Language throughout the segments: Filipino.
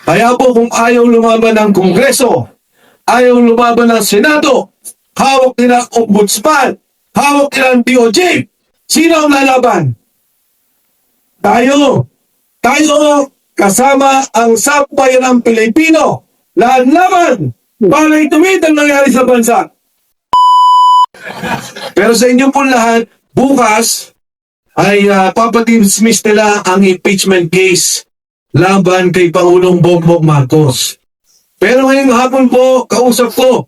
Kaya po kung ayaw lumaban ng Kongreso, ayaw lumaban ng Senado, hawak nila ang Ombudsman, hawak nila ang DOJ, sino ang lalaban? Tayo! Tayo kasama ang sambayan ng Pilipino, lalaban para ituwid ang nangyari sa bansa. Pero sa inyo po lahat, bukas ay papadismiss nila ang impeachment case laban kay Pangulong Bongbong Marcos. Pero ngayong hapon po, kausap ko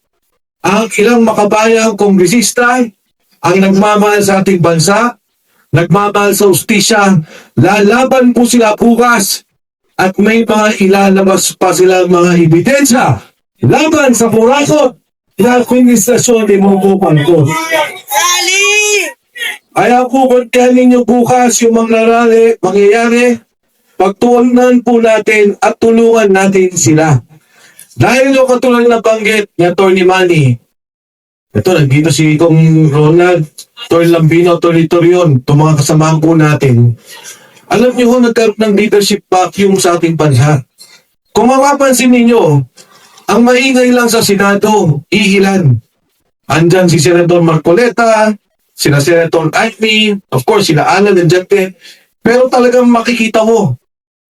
ang ilang makabayang kongresista ang nagmamahal sa ating bansa, nagmamahal sa ustisya, lalaban po sila bukas at may mga ilalabas pa silang mga ebidensya laban sa purakot na administrasyon ni Bongbong Marcos. Kaya po kontihan ninyo bukas yung mga mangyayari, pagtuunan po natin at tulungan natin sila. Dahil yung katulad na banggit ni Atty. Manny, ito, nandito si Kong Ronald, Atty. Lambino, Atty. Torion, itong mga kasamahan po natin. Alam niyo ho, nagkaroon ng leadership vacuum sa ating bansa. Kung mapapansin ninyo, ang maingay lang sa Senado, iilan. Andyan si Senator Marcoleta, sina Senator Amy, of course, sila Alan and Jacqueline. Pero talagang makikita mo,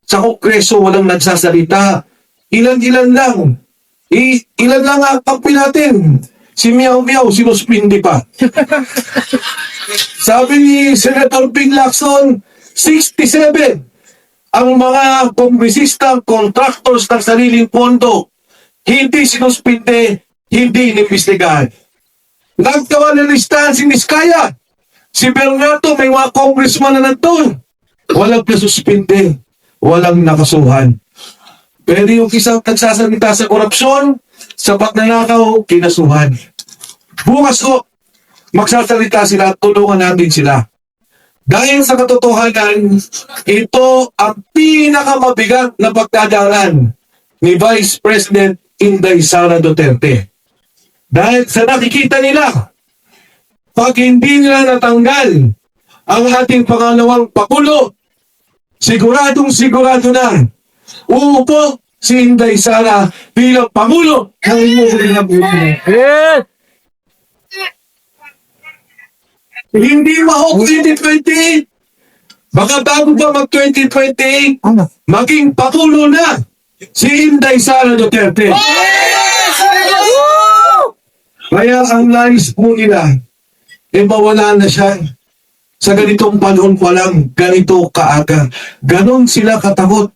sa Kongreso walang nagsasalita. Ilan-ilan lang. Ilan lang ang kampi natin. Si Miao Miao, sinuspindi pa. Sabi ni Senator Ping Lacson, 67 ang mga kongresista, contractors ng sariling pondo. Hindi sinuspindi, hindi inimbestigahan. Nagkawa ng listahan si Niskaya. Si Bernardo, may mga congressman na nandun. Walang nasuspindi, walang nakasuhan. Pero yung isang nagsasalita sa korupsyon, sa pagnanakaw, kinasuhan. Bukas ko, magsasalita sila at tulungan natin sila. Dahil sa katotohanan, ito ang pinakamabigat na pagdadaanan ni Vice President Inday Sara Duterte. Dahil sa nakikita nila, pag hindi nila natanggal ang ating pangalawang Pangulo, siguradong sigurado na uupo si Inday Sara bilang Pangulo ng inyong Pilipinas. Hindi mahok 2028. Baka bago pa mag-2028, maging Pangulo na si Inday Sara Duterte. Kaya ang nais po nila, mawala na siya. Sa ganitong panahon pa lang, ganito kaaga. Ganon sila katakot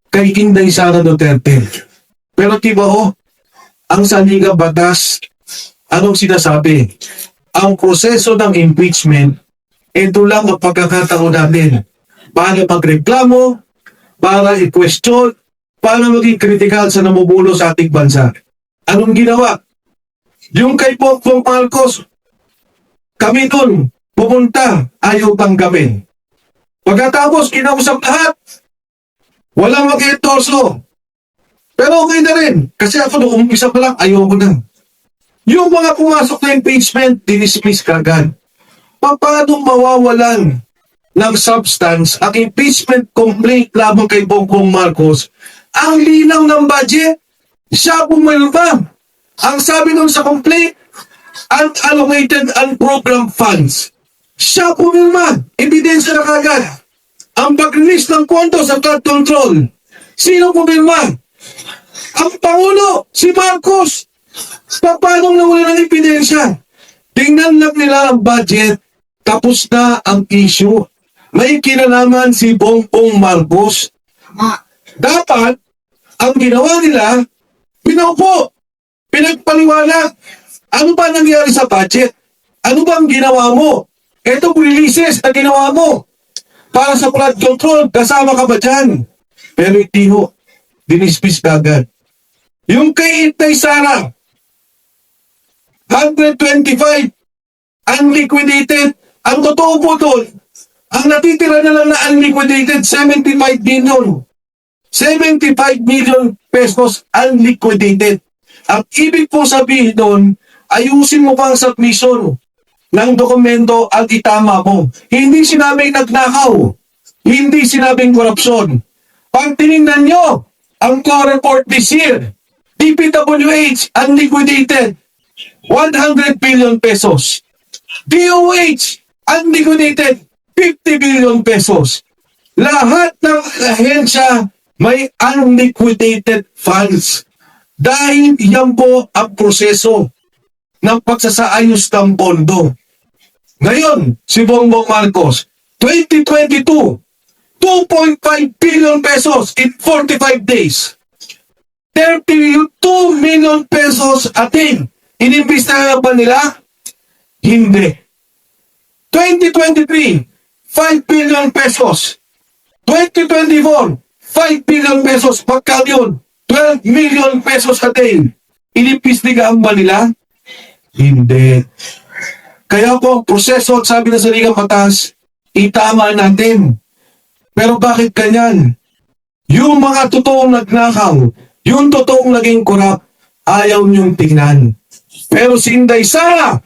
kay Inday Sara Duterte. Pero diba ang saligang batas, anong sinasabi? Ang proseso ng impeachment, ito lang ang pagkakataon natin para magreklamo, para i-question, para maging kritikal sa namumulo sa ating bansa. Anong ginawa? Yung kay Bongbong Marcos, kami dun, pumunta, ayaw tanggapin. Pagkatapos, kinausap lahat, walang mag-endorso. Pero okay na rin, kasi ako nung umpisa pa lang, ayaw ko na. Yung mga pumasok na impeachment, dinismiss kagad. Paano mawawalan ng substance ang impeachment complaint laban kay Bongbong Marcos? Ang linaw ng budget, siya pumirma. Ang sabi nun sa complaint, unallocated and program funds. Siya pumirma. Ebidensya na kagad. Ang pag-release ng kwento sa flood control. Sino pumirma? Ang Pangulo, si Marcos. Paano nawala ng ebidensya? Tingnan lang nila ang budget, tapos na ang issue. May kinalaman si Bongbong Marcos. Dapat, ang ginawa nila, pinaupo, pinagpaliwanag. Ano ba nangyari sa budget? Ano ba ang ginawa mo? Ito releases na ginawa mo. Para sa flood control, kasama ka ba dyan? Pero hindi ho. Dinismiss kagad. Yung kay Inday Sara, 125 unliquidated. Ang totoo po doon, ang natitira na lang na unliquidated, 75 million. 75 million pesos unliquidated. Ang ibig po sabihin doon, ayusin mo pa ang submission ng dokumento at itama mo. Hindi sinabing nagnakaw. Hindi sinabing korupsyon. Pag tinignan nyo, ang core report this year. DPWH, unliquidated, 100 billion pesos. DOH, unliquidated, 50 billion pesos. Lahat ng ahensya may unliquidated funds. Dahil yan po ang proseso ng pagsasaayos ng pondo. Ngayon, si Bongbong Marcos, 2022, 2.5 billion pesos in 45 days. 32 million pesos atin. Inimbista ba nila? Hindi. 2023, 5 billion pesos. 2024, 5 billion pesos. Pagkali yun, 12 million pesos atin. Inimbestigahan ba nila? Hindi. Kaya po, proseso at sabi na sa Ligang Batas, itama natin. Pero bakit ganyan? Yung mga totoong nagnakaw, yung totoong naging korap, ayaw niyong tingnan. Pero si Inday Sara,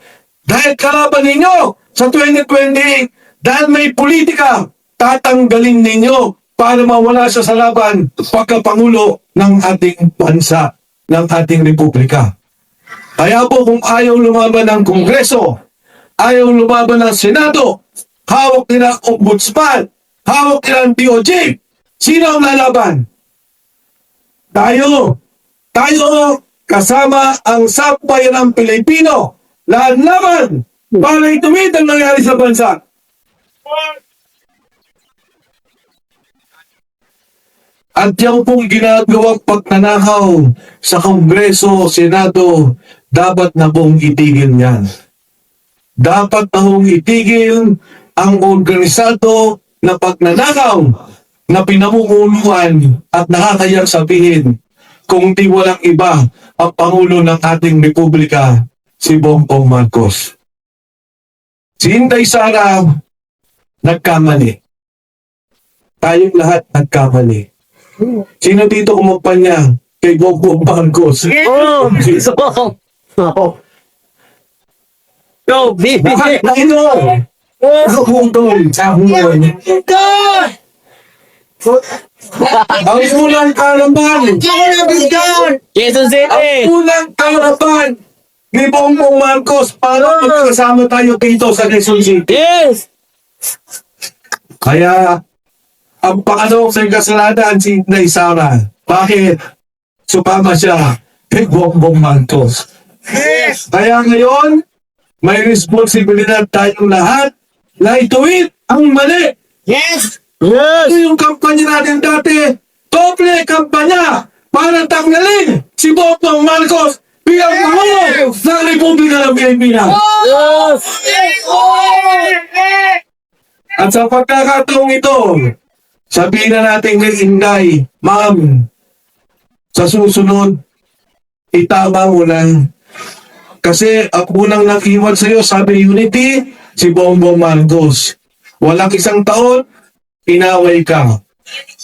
dahil kalaban ninyo sa 2028, dahil may politika, tatanggalin ninyo para mawala siya sa laban pagkapangulo ng ating bansa, ng ating republika. Kaya po kung ayaw lumaban ng Kongreso, ayaw lumaban ng Senado, hawak nila ang Ombudsman, hawak nila ang DOJ, sino ang lalaban? Tayo kasama ang sambayanang Pilipino, laban para ituwid ang nangyari sa bansa. At yung pong ginagawang pagnanakaw sa Kongreso, Senado, dapat na pong itigil yan. Dapat na pong itigil ang organisado na pagnanakaw na pinamumunuan at nakakayang sabihin kung di walang iba ang Pangulo ng ating Republika, si Bongbong Marcos. Si Inday Sara, nagkamali. Tayong lahat nagkamali. Sino dito kumpanya kay Bongbong Marcos? Oh! Go, baby! Bakit na ito? Nakapungtol sa buwan. Ang unang kalaban, Quezon ang City! unang kalaban ni Bongbong Marcos para magkasama tayo dito sa Quezon City. Yes! Kaya, ang pangalawang sa kasalanan si Inday Sara. Bakit? Sumama siya kay Bongbong Marcos. Yes! Kaya ngayon, may responsibilidad tayong lahat na ituwid ang mali. Yes! Ito yung kampanya natin dati, doble kampanya para tanggalin si Bongbong Marcos bilang Pangulo ng Republika ng Pilipinas. Yes! At sa pagkakataong ito, sabihin na natin kay Inday, Ma'am, sa susunod, itama mo na. Kasi ang unang nag-iwan sa'yo, sabi Unity, si Bongbong Marcos. Walang isang taon, inaway ka.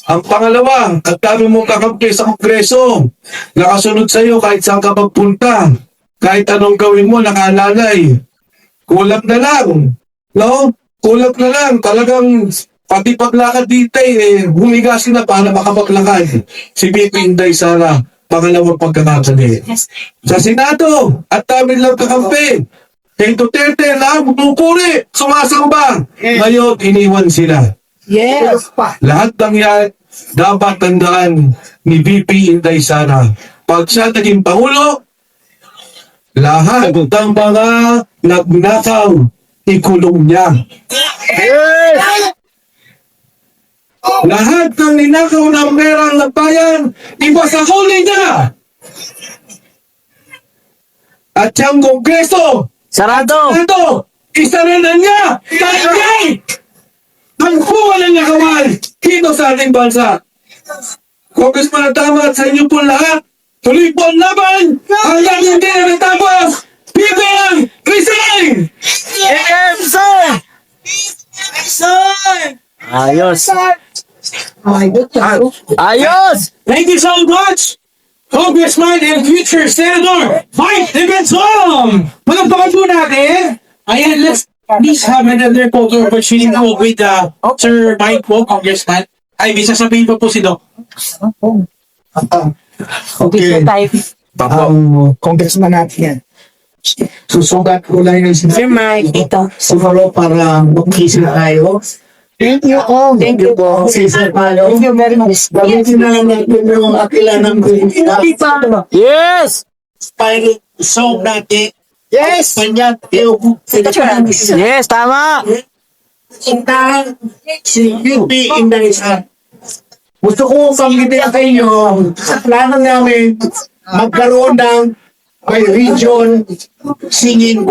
Ang pangalawa, at dami mong kakampi sa Kongreso, nakasunod sa'yo kahit saan ka magpunta, kahit anong gawin mo, nakalalay. Kulang na lang, no? Kulang na lang, talagang pati paglakad dito humigasin na para makapaglakad. Si Bibi Inday Sara, pangalawang pagkakasali. Sa Senado, at dami lang kakampi, kay Duterte na bumupuri, sumasamba. Ngayon, iniwan sila. Yes. Lahat ng yan, dapat tandaan ni VP Inday Sara. Pag siya naging Pangulo, lahat ng mga nagnakaw, ikulong niya. Lahat ng ninakaw ng pera ng bayan, iba sa huli niya. At siyang Kongreso, Sarado! ito, isa rin na niya, dahil ang buwan ng nakawan dito sa ating bansa. Congressman Tama at sa inyo po lahat, tuloy po ang laban hanggang hindi na natapos. PBM, resign! Yes, sir! Ayos! Ayos! Thank you so much, Congressman and future Senator Mike Dibenson! Palagpakan po natin. Ayan, let's please have another photo opportunity with Sir Mike po, Congressman. Ay, may sasabihin pa po si Doc. Okay. Congressman natin yan. Susugat ko lang yung Sir Mike, ito. siguro para mag-isip tayo. Thank you all. Thank you po. Okay, Sir Palo. Thank you very much. Gamitin na lang natin yung akila ng Pilipinas. Yes! Pilot song natin. Yes! Kanya, Yes, tama! Sintahan si UP Indahisan. Gusto ko panggitin sa inyo sa plano namin magkaroon ng may region singing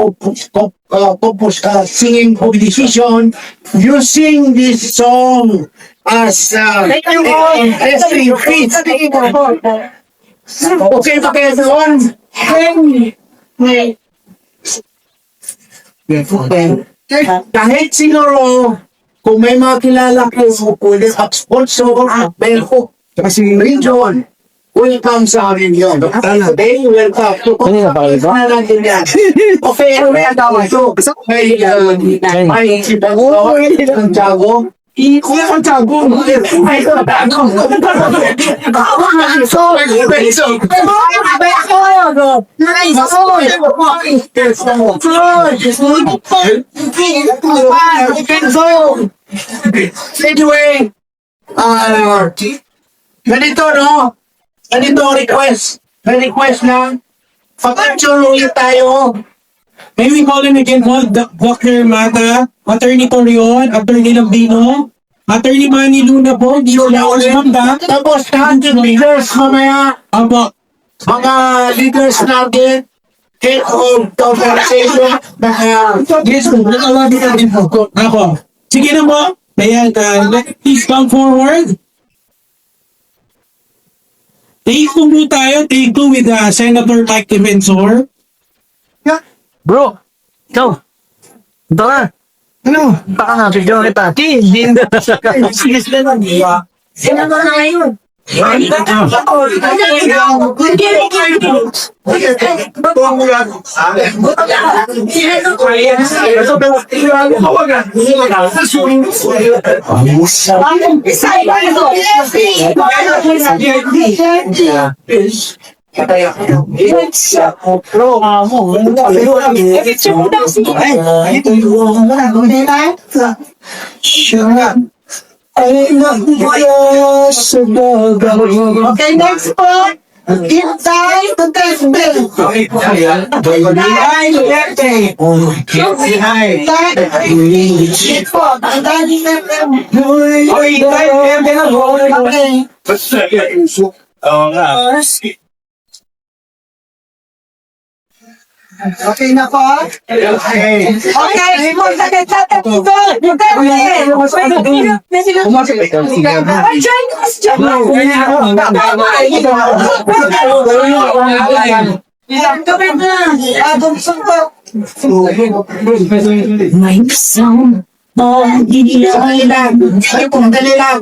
singing competition using this song as testing feet. Okay ba kayo doon? Kahit siguro kung may mga kilala kayo pwede mag-sponsor pero kasi region welcome sa amin yun. Okay, welcome. Kanina pa kayo ba? Okay, ano yan tawag ito? May Santiago. Kuya Santiago. Anyway, ganito no? Ganito ang request. May request lang. Pag-action ulit tayo. May we call him again, Dr. Mata, Attorney Torion, Attorney Lambino, Attorney Manny Luna po, D.O.L.A.O.S. Manda, Tapos 100 leaders mamaya. Aba, Mga leaders natin. Head of the organization. yes po, nakawagi ka din po. Ako. Sige na mo. Ayan, please come forward. Take 2 po tayo. Take 2 with Senator Mike Defensor. Bro! Ikaw! Ito na! Ano? Baka nga, bigyan kita. Hindi na. Sige na lang. Sino ba na ngayon? Okay, next po. Inside the test bill. Okay na po? Okay. Okay, My song. Dali lang.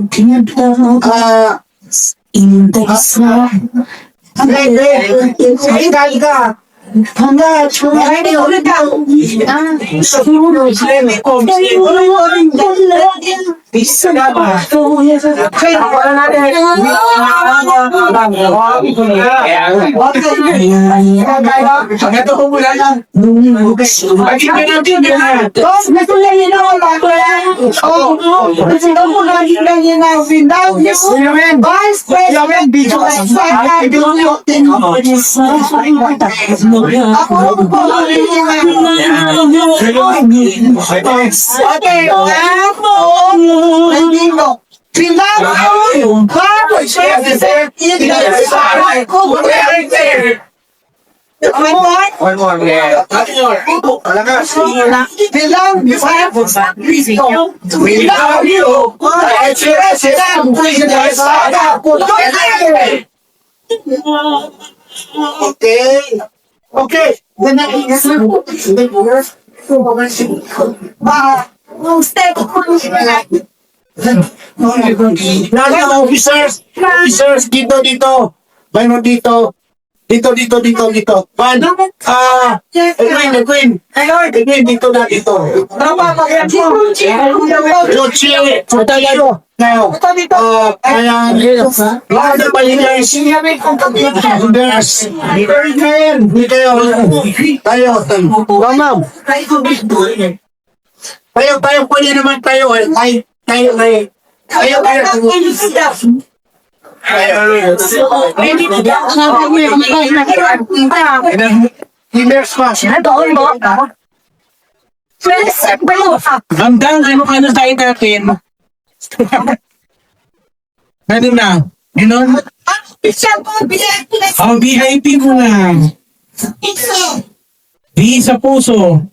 In the sun. Dali ka. Hanggang ay ulit daw. Bisa na ba? Ito ko mula lang. One more. Yeah. Alagas. We love you. Okay. Okay. Officers dito. Mayroon dito. Dito. Van, Edwin, dito na, dito. Jochi, now, kaya, lahat na balikas, hindi kayo, tayo, pwede naman tayo, Hanggang ano tayo natin. Pwede na. Ganon? Oh, VIP mo na. Di sa puso.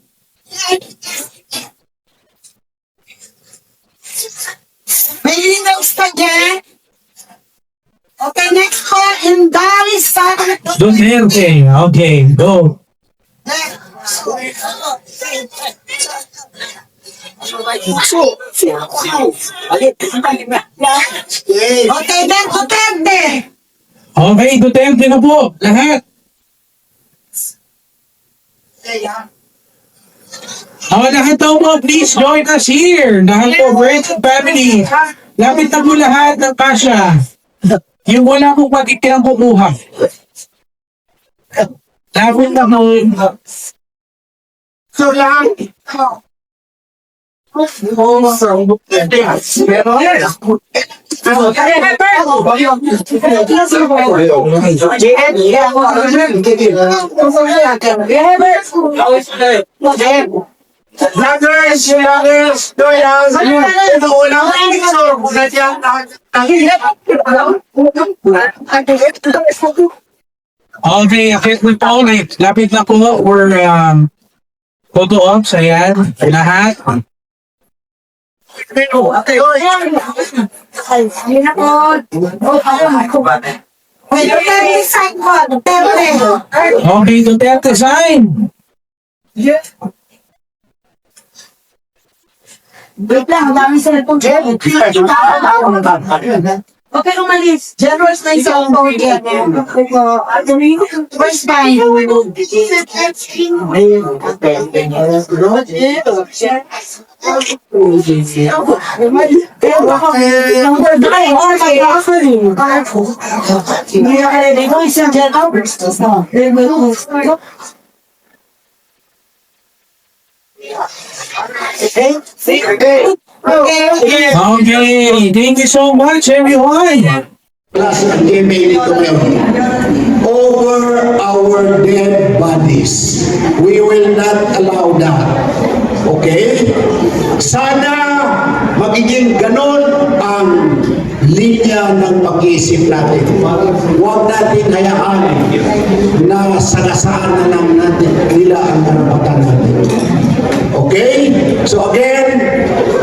Okay, next call in Dari Duterte. Okay, go. Okay, then Duterte. Okay, Duterte na po. Lahat. Lahat daw mo, please join us here. Lahat po, friends and family. Lapit na po lahat ng kasya. Yung wala mong pagkikilang kumuha. Lapit na po. So lang. Okay, we po ulit. Lapit na po. We're photo ops. Ayan. Lahat. Okay, Duterte, sign. Wait lang, dami sa itong okay, umalis. Generous na isang forget. First time. Okay, thank you so much, everyone. Plus, ang email ito ngayon. Over our dead bodies. We will not allow that. Okay? Sana magiging ganon ang linya ng pag-iisip natin. Huwag natin hayaan na sagasaan na lang natin nila ang karapatan natin. Okay? So again,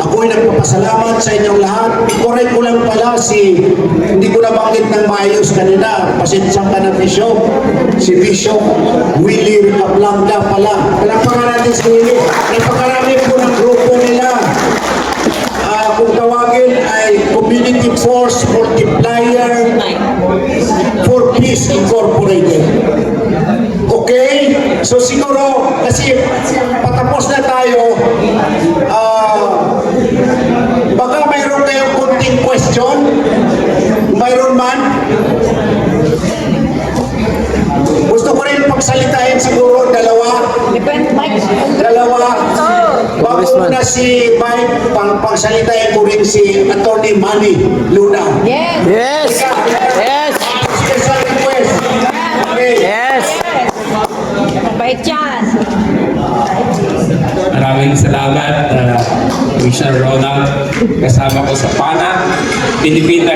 ako'y nagpapasalamat sa inyong lahat. Correct ko lang pala hindi ko nabanggit ng maayos kanina. Pasensya ka na, Bishop. Si Bishop Willie Ablanda pala. Palakpakan natin si Willie. Napakarami po ng grupo nila. Kung tawagin ay Community Force Multiplier for Peace Incorporated. Okay? So siguro, kasi patapos na tayo, baka mayroon kayong kunting question? Mayroon man? Gusto ko rin pagsalitain siguro dalawa. Bago na si Mike, pagsalitain ko rin si Attorney Manny Luna. Yes! Yes! Special request. Okay. Yes! Bait yan. Maraming salamat, Commissioner Ronald. Kasama ko sa PANA, Philippine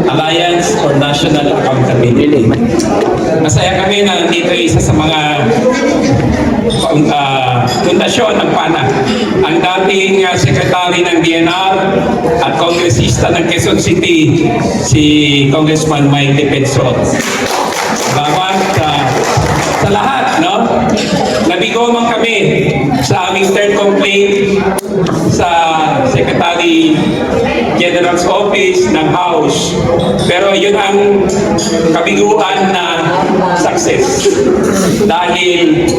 Alliance for National Accountability. Masaya kami na dito isa sa mga pundasyon ng PANA. Ang dating sekretary ng DNR at kongresista ng Quezon City, si Congressman Mike Defensor. Salamat sa lahat, no? Nabigo man kami sa aming third complaint sa Secretary General's Office ng House. Pero yun ang kabiguan na sa success dahil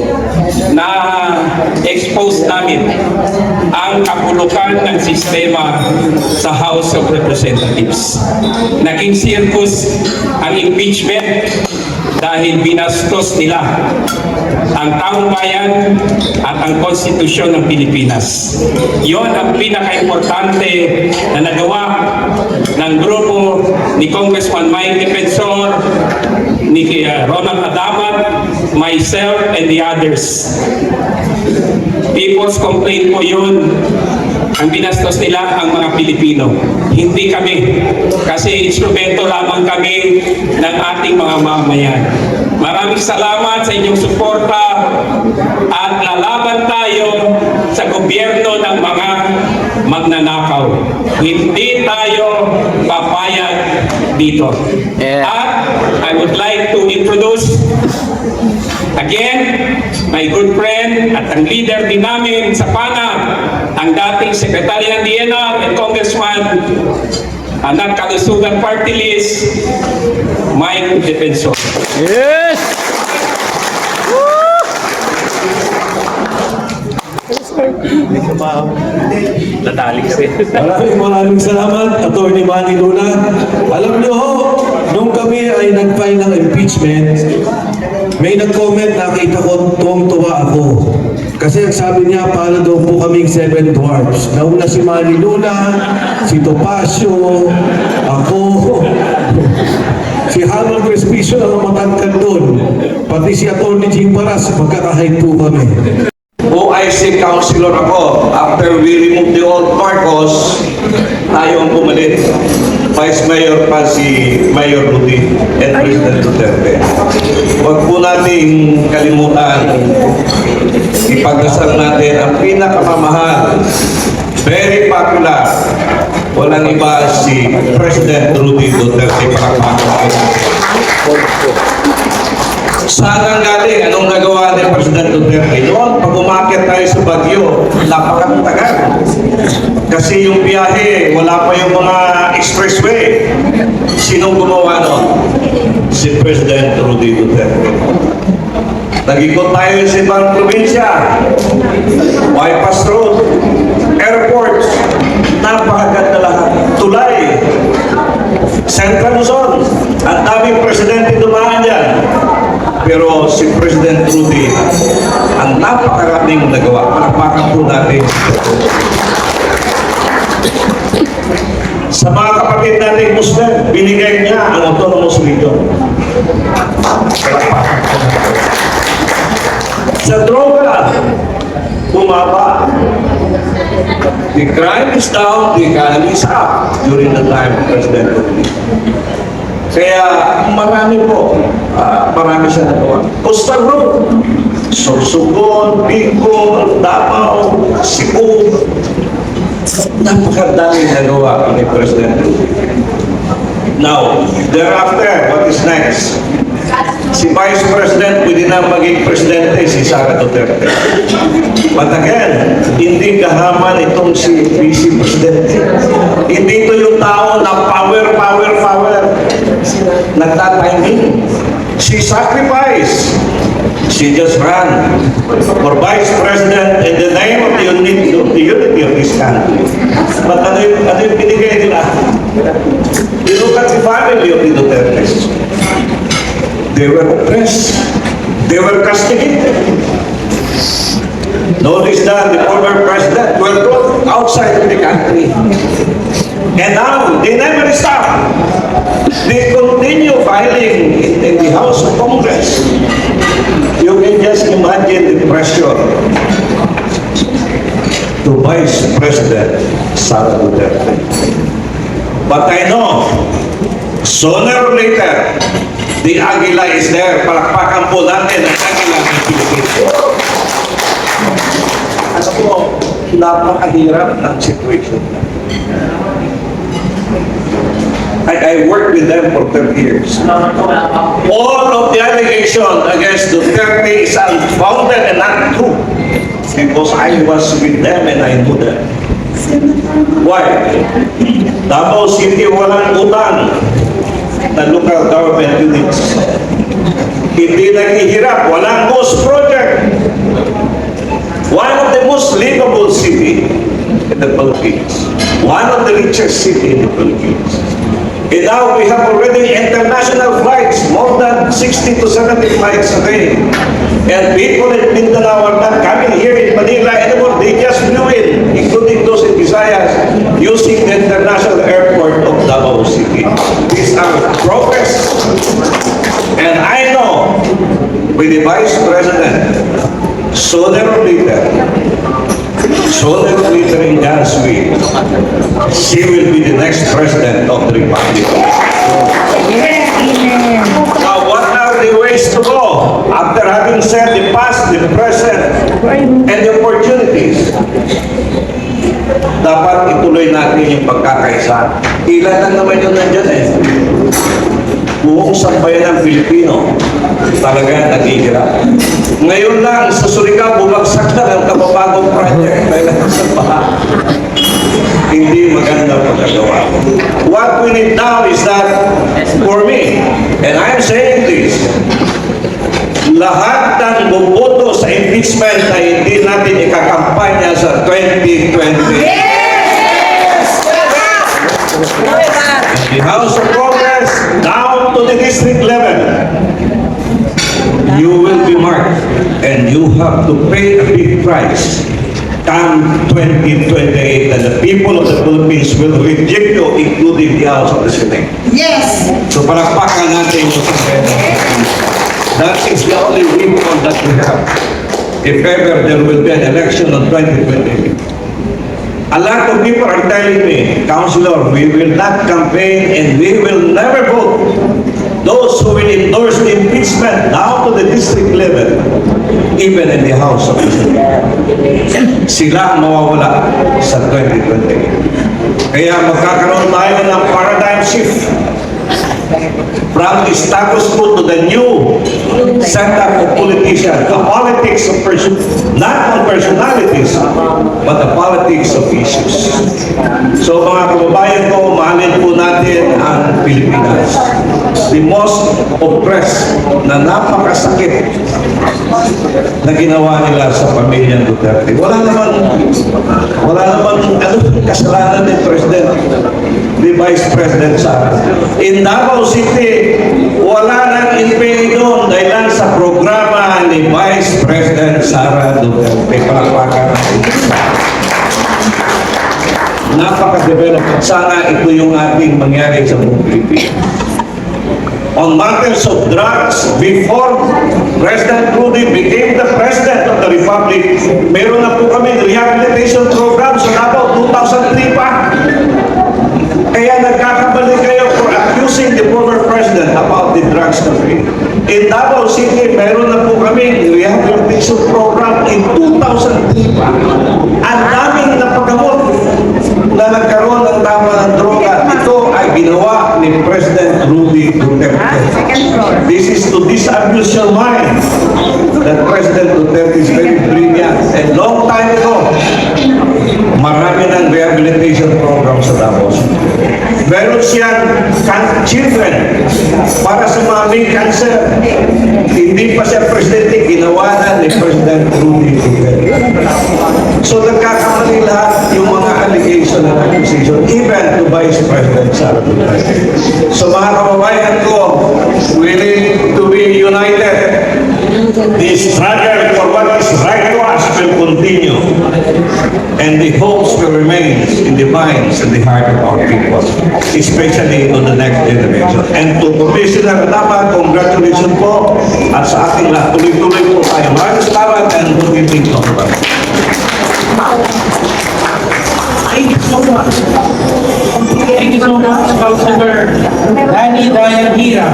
na-expose namin ang kapulukan ng sistema sa House of Representatives. Naging circus ang impeachment dahil binastos nila ang taong bayan at ang konstitusyon ng Pilipinas. Yon ang pinaka-importante na nagawa ng grupo ni Congressman Mike Defensor, ni Ronald Adamat, myself, and the others. People's complaint po yun. Ang binastos nila ang mga Pilipino. Hindi kami. Kasi instrumento lamang kami ng ating mga mamayan. Maraming salamat sa inyong suporta at lalaban tayo sa gobyerno ng mga magnanakaw. Hindi tayo papayag dito. At I would like to introduce again my good friend at ang leader din namin sa PANA, ang dating Secretary ng DNR and Congressman ng Kalusugan Party List, Mike Defensor. Yes! Maraming salamat, Atty. Manny Luna. Alam niyo ho, nung kami ay nag-file ng impeachment, may nag-comment, nakita ko, tuwang-tuwa ako. Kasi ang sabi niya, para daw po kaming 7 dwarfs. Nauna si Manny Luna, si Topacio, ako, si Harold Respicio na matangkad doon. Pati si Atty. Jing Paras, magkakahit po kami. OIC councilor ako. After we remove the old Marcos, tayo ang pumalit. Vice Mayor pa si Mayor Rudy and President Duterte. Huwag po nating kalimutan, ipagdasal natin ang pinakamamahal, very popular, walang iba si President Rudy Duterte. Saan ang galing? Anong nagawa ni President Duterte? Noon, pag umakit tayo sa Baguio, napakatagal. Kasi yung biyahe, wala pa yung mga expressway. Sinong gumawa noon? Si President Rudy Duterte. Nag-ikot tayo sa ibang probinsya. Bypass road, airports, napakaganda lahat. Tulay, Central Luzon, ang daming presidente dumaan dyan. Pero si President Rudy, ang napakaraming nagawa. Palakpakan po natin. Sa mga kapatid natin Muslim, binigay niya ang autonomous region. Palakpakan po natin. Sa droga, bumaba. The crime is down, the economy is up during the time of President Rudy. Kaya marami po, marami siya nagawa. Coastal Road, Sorsogon, Bicol, Davao, Cebu, napakadaming nagawa ni President Rudy. Now, thereafter, what is next? Si Vice President, pwede na maging Presidente, si Sara Duterte. But again, hindi kahaman itong si Vice Presidente. Hindi ito yung tao na power. Nagtatiming. She sacrificed. She just ran for Vice President in the name of the unity of this country. But ano yung binigay nila? You look at the family of the Dutertes. They were oppressed. They were castigated. Notice that the former president were brought outside of the country. And now, they never stop. They continue filing in the House of Congress. You can just imagine the pressure to Vice President Sara Duterte. But I know, sooner or later, the Agila is there. Palakpakan po natin ang Agila ng Pilipinas. Ano po, napakahirap ng situation. I worked with them for 30 years. All of the allegations against Duterte is unfounded and not true. Because I was with them and I knew them. Why? Davao City walang utang na local government units. Hindi naghihirap, walang ghost project. One of the most livable city in the Philippines. One of the richest city in the Philippines. And now we have already international flights, more than 60 to 70 flights a day. And people in Mindanao are not coming here in Manila anymore. They just flew in, including those in Visayas, using the international airport of Davao City. These are progress. And I know, with the Vice President, sooner or later in God's will, she will be the next president of the Republic. Now, what are the ways to go? After having said the past, the present, and the opportunities, dapat ituloy natin yung pagkakaisa. Ilan lang naman yun nandyan eh. Buong sambayan ng Pilipino talaga naghihirap. Ngayon lang, sa Surigao, bumagsak na ang kababagong project dahil sa baha. Hindi maganda pagkagawa. What we need now is that, for me, and I'm saying this, lahat ng buboto sa impeachment na hindi natin ikakampanya sa 2020. The House of Congress, down to the district level, you will be marked and you have to pay a big price come 2028 and the people of the Philippines will reject you, including the House of the Senate. Yes. So palakpakan natin yung that is the only weapon that we have. If ever there will be an election on 2028. A lot of people are telling me, Councilor, we will not campaign and we will never vote. Those who will endorse the impeachment down to the district level, even in the House of the Senate, sila ang mawawala sa 2020. Kaya magkakaroon tayo ng paradigm shift from the status quo to the new setup of politicians, the politics of not on personalities, but the politics of issues. So mga kababayan ko, mahalin po natin ang Pilipinas. The most oppressed na napakasakit na ginawa nila sa pamilya Duterte. Wala naman kasalanan ni President, ni Vice President Sara. In Davao City, wala nang NPA doon dahil lang sa programa ni Vice President Sara Duterte. Palakpakan natin. Napaka-developed. Sana ito yung ating mangyari sa buong Pilipinas. On matters of drugs, before President Rudy became the President of the Republic, meron na po kami rehabilitation program sa Davao 2003 pa. Kaya nagkakabalik kayo for accusing the former President about the drugs campaign. In Davao City, meron na po kami rehabilitation program in 2003 pa. Ang daming napagamot na nagkaroon ng tama ng droga. Ito ay ginawa ni President Rudy Duterte. This is to disabuse your mind that President Duterte is very brilliant. And long time ago, marami ng rehabilitation program sa Davao. Meron siyang children para sa mga may cancer. Hindi pa siya presidente, ginawa na ni President Rudy Duterte. So nagkakamali lahat yung mga allegation and accusation, even to Vice President Sara Duterte. So mga kababayan ko, we need to be united. The struggle for what is right to us will continue. And the hopes will remain in the minds and the heart of our people, especially on the next generation. And to Commissioner Tama, congratulations po. At sa ating lahat, tuloy-tuloy po tayo. Maraming salamat and good evening to everyone. Thank you so much. Thank you so much, Councilor Danny Dayangira.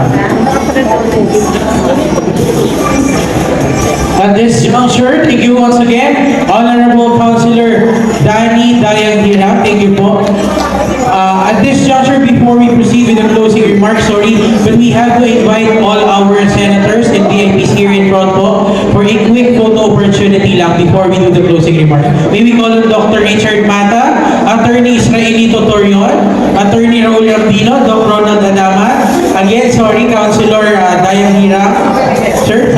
At this juncture, thank you once again, Honorable Councilor Danny Dayangira. Thank you po. At this juncture, before we proceed with the closing remarks, but we have to invite all our senators and VIPs here in front po for a quick photo opportunity lang before we do the closing remarks. May we call on Dr. Richard Mata, Attorney Israelito Torion, Attorney Raul Rambino, Dr. Ronald Adamat, again, Councilor Dayangira. Sir,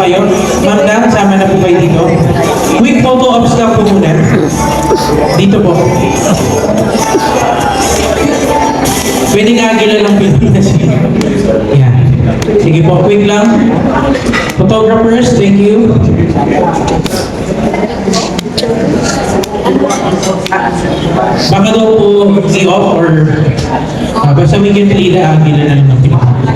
kayo. Ma'am Dan, kasama na po kayo dito. Quick photo ops lang po muna. Dito po. Pwede nga agila lang Pilipinas. Yan. Sige po, quick lang. Photographers, thank you. Baka daw po i-off or basta may gantilida, agila na lang ng Pilipinas.